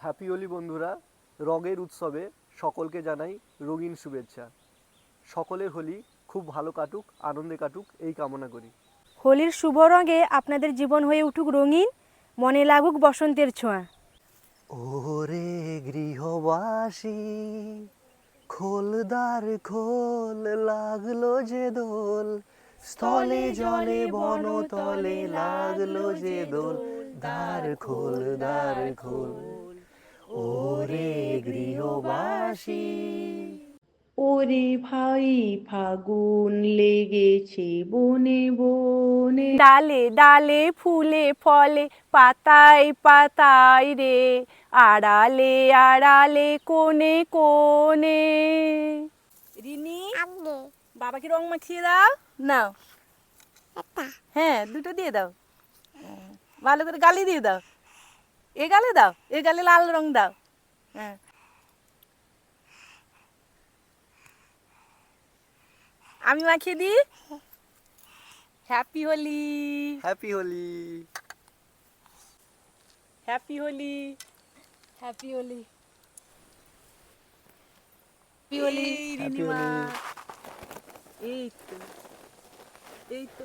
Happy Holi বন্ধুরা। রঙের উৎসবে সকলকে জানাই রঙিন শুভেচ্ছা। সকলের হোলি খুব ভালো কাটুক, আনন্দে কাটুক এই কামনা করি। হোলির শুভ রঙে আপনাদের জীবন হয়ে উঠুক রঙিন, মনে লাগুক বসন্তের ছোঁয়া। ওরে গৃহবাসী, খোলদার খোল, লাগলো যে দোল, স্থলে জলে বনতলে লাগলো যে দোল, দ্বার খোল দ্বার খোল। ওরে গৃহবাসী। ওরে ভাই ফাগুন লেগেছে বনে বনে। ডালে ডালে ফুলে ফলে পাতায় পাতায় রে, আড়ালে আড়ালে কোণে কোণে। রিনি, বাবাকে রং মাখিয়ে দাও। নাও, হ্যাঁ দুটো দিয়ে দাও। ভালো করে গালে দিয়ে দাও। এ গালে দাও, এ গালে লাল রং দাও। হ্যাঁ, আমি মাখিয়ে দিই। Happy Holi, happy Holi. Happy Holi, happy Holi, happy Holi. Happy Holi. এই তো, এই তো।